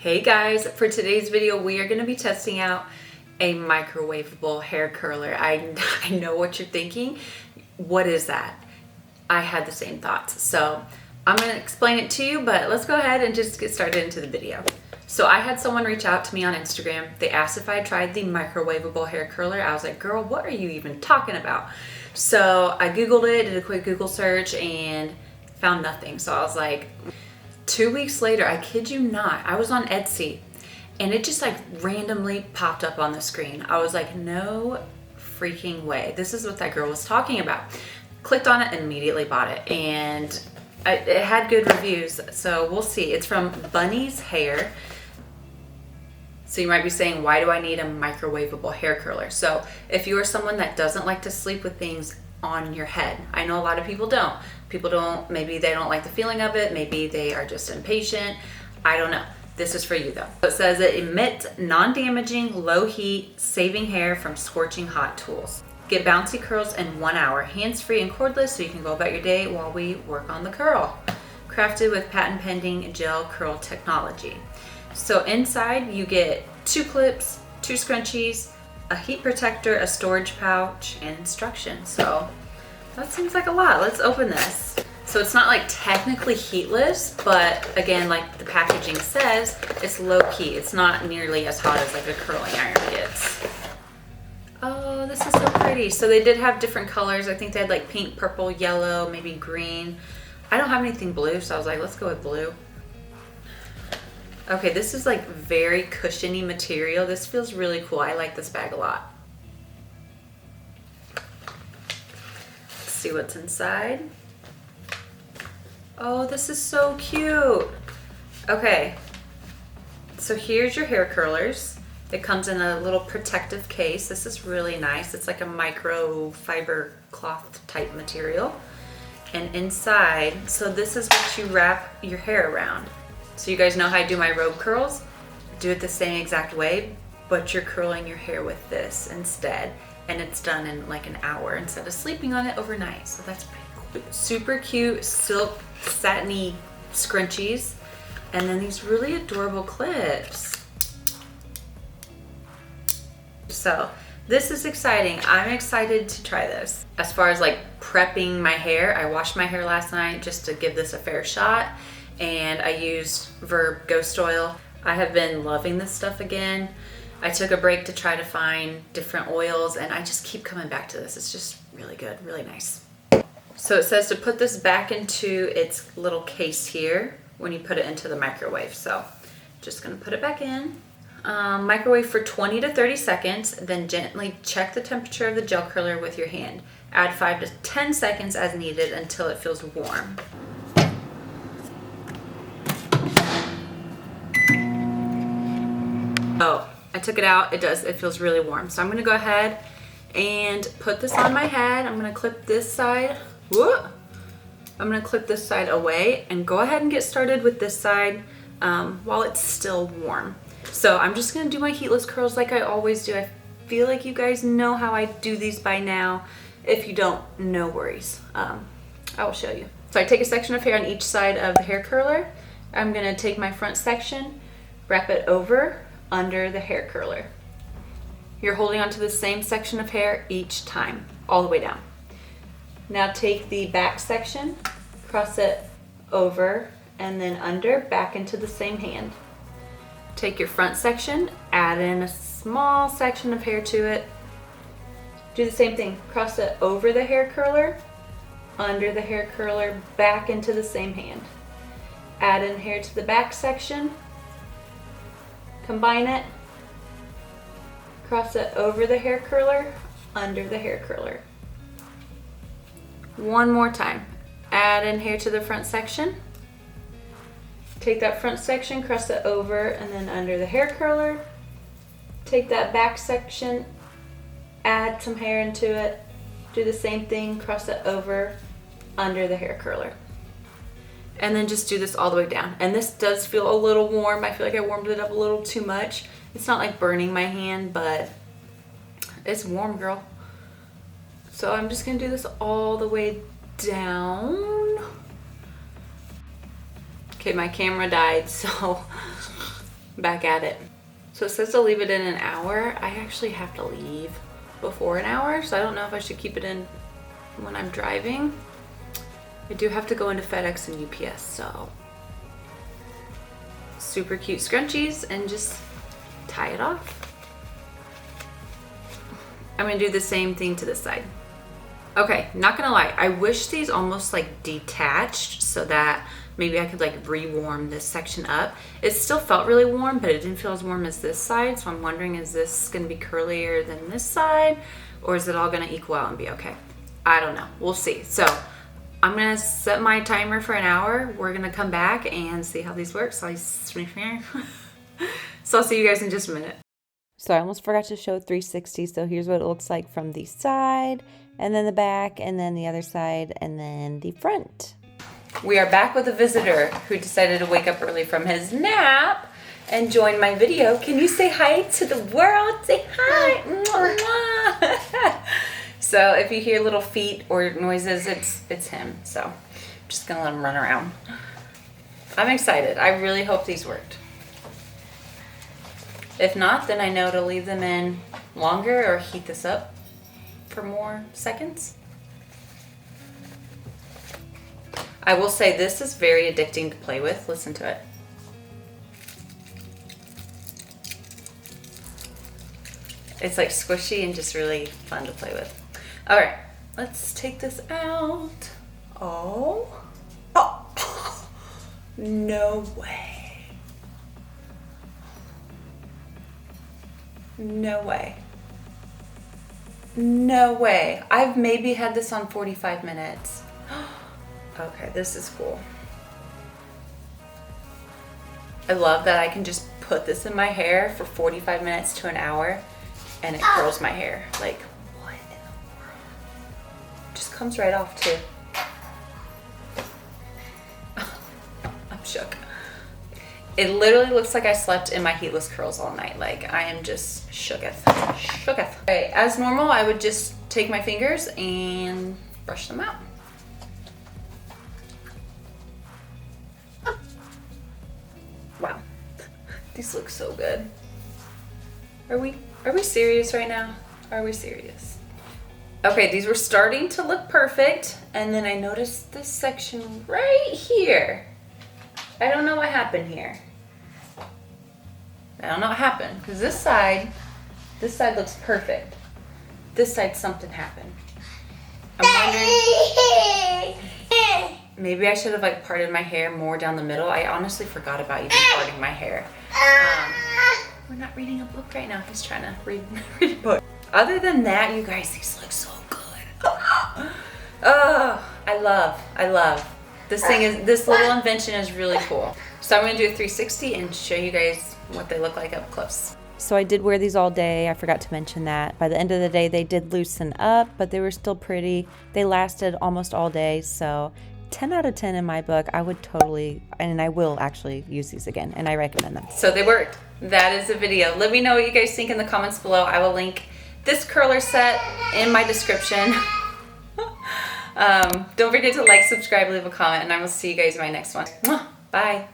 Hey guys, for today's video we are going to be testing out a microwavable hair curler. I know what you're thinking. What is that? I had the same thoughts. So I'm going to explain it to you, but let's go ahead and just get started into the video. So I had someone reach out to me on Instagram. They asked if I tried the microwavable hair curler. I was like, girl, what are you even talking about? So I Googled it, did a quick Google search and found nothing. So I was like, 2 weeks later, I kid you not, I was on Etsy and it just like randomly popped up on the screen. I was like, no freaking way. This is what that girl was talking about. Clicked on it and immediately bought it, and it had good reviews, so we'll see. It's from BUNNIESHAIR. So you might be saying, why do I need a microwavable hair curler? So if you are someone that doesn't like to sleep with things on your head, I know a lot of people don't. Maybe they don't like the feeling of it. Maybe they are just impatient. I don't know. This is for you though. It says it emits non-damaging, low heat, saving hair from scorching hot tools. Get bouncy curls in 1 hour, hands-free and cordless, so you can go about your day while we work on the curl. Crafted with patent-pending gel curl technology. So inside you get 2 clips, 2 scrunchies, a heat protector, a storage pouch, and instructions. So that seems like a lot. Let's open this. So it's not like technically heatless, but again, like the packaging says, it's low key. It's not nearly as hot as like a curling iron gets. Oh, this is so pretty. So they did have different colors. I think they had like pink, purple, yellow, maybe green. I don't have anything blue, so I was like, let's go with blue. Okay, this is like very cushiony material. This feels really cool. I like this bag a lot. Let's see what's inside. Oh, this is so cute. Okay, so here's your hair curlers. It comes in a little protective case. This is really nice. It's like a microfiber cloth type material. And inside, so this is what you wrap your hair around. So you guys know how I do my robe curls? Do it the same exact way, but you're curling your hair with this instead. And it's done in like an hour instead of sleeping on it overnight. So that's pretty cool. Super cute silk satiny scrunchies. And then these really adorable clips. So this is exciting. I'm excited to try this. As far as like prepping my hair, I washed my hair last night just to give this a fair shot. And I used VERB Ghost Oil. I have been loving this stuff again. I took a break to try to find different oils and I just keep coming back to this. It's just really good, really nice. So it says to put this back into its little case here when you put it into the microwave. So just gonna put it back in. Microwave for 20 to 30 seconds, then gently check the temperature of the gel curler with your hand. Add 5 to 10 seconds as needed until it feels warm. Oh, I took it out. It feels really warm. So I'm gonna go ahead and put this on my head. I'm gonna clip this side. Whoop. I'm gonna clip this side away and go ahead and get started with this side while it's still warm. So I'm just gonna do my heatless curls like I always do. I feel like you guys know how I do these by now. If you don't, no worries. I will show you. So I take a section of hair on each side of the hair curler. I'm gonna take my front section, wrap it over under the hair curler. You're holding onto the same section of hair each time, all the way down. Now take the back section, cross it over and then under, back into the same hand. Take your front section, add in a small section of hair to it. Do the same thing, cross it over the hair curler, under the hair curler, back into the same hand. Add in hair to the back section, combine it, cross it over the hair curler, under the hair curler. One more time, add in hair to the front section, take that front section, cross it over and then under the hair curler, take that back section, add some hair into it, do the same thing, cross it over, under the hair curler. And then just do this all the way down. And this does feel a little warm. I feel like I warmed it up a little too much. It's not like burning my hand, but it's warm, girl. So I'm just gonna do this all the way down. Okay, my camera died, so back at it. So it says to leave it in an hour. I actually have to leave before an hour, so I don't know if I should keep it in when I'm driving. I do have to go into FedEx and UPS, so super cute scrunchies, and just tie it off. I'm gonna do the same thing to this side. Okay, not gonna lie, I wish these almost like detached so that maybe I could like re-warm this section up. It still felt really warm, but it didn't feel as warm as this side, so I'm wondering, is this gonna be curlier than this side, or is it all gonna equal out and be okay? I don't know, we'll see. So I'm gonna set my timer for an hour. We're gonna come back and see how these work. So I'll see you guys in just a minute. So I almost forgot to show 360. So here's what it looks like from the side, and then the back, and then the other side, and then the front. We are back with a visitor who decided to wake up early from his nap and join my video. Can you say hi to the world? Say hi. Mwah. So if you hear little feet or noises, it's him. So I'm just gonna let him run around. I'm excited. I really hope these worked. If not, then I know to leave them in longer or heat this up for more seconds. I will say this is very addicting to play with. Listen to it. It's like squishy and just really fun to play with. All right, let's take this out. Oh, no way. No way. No way. I've maybe had this on 45 minutes. Okay, this is cool. I love that I can just put this in my hair for 45 minutes to an hour and it curls my hair. Like, what in the world? Just comes right off too. I'm shook. It literally looks like I slept in my heatless curls all night. Like, I am just shooketh. Shooketh. Okay, as normal, I would just take my fingers and brush them out. Wow, these look so good. Are we serious right now? Are we serious? Okay, these were starting to look perfect, and then I noticed this section right here. I don't know what happened here. I don't know what happened, because this side looks perfect. This side, something happened. I'm wondering, maybe I should have like parted my hair more down the middle. I honestly forgot about even parting my hair. We're not reading a book right now. He's trying to read a book. Other than that, you guys, these look so good. Oh, I love. This little invention is really cool. So I'm gonna do a 360 and show you guys what they look like up close. So I did wear these all day. I forgot to mention that. By the end of the day, they did loosen up, but they were still pretty. They lasted almost all day, so 10 out of 10 in my book. I would totally, and I will actually use these again, and I recommend them. So they worked. That is the video. Let me know what you guys think in the comments below. I will link this curler set in my description. Don't forget to like, subscribe, leave a comment, and I will see you guys in my next one. Bye.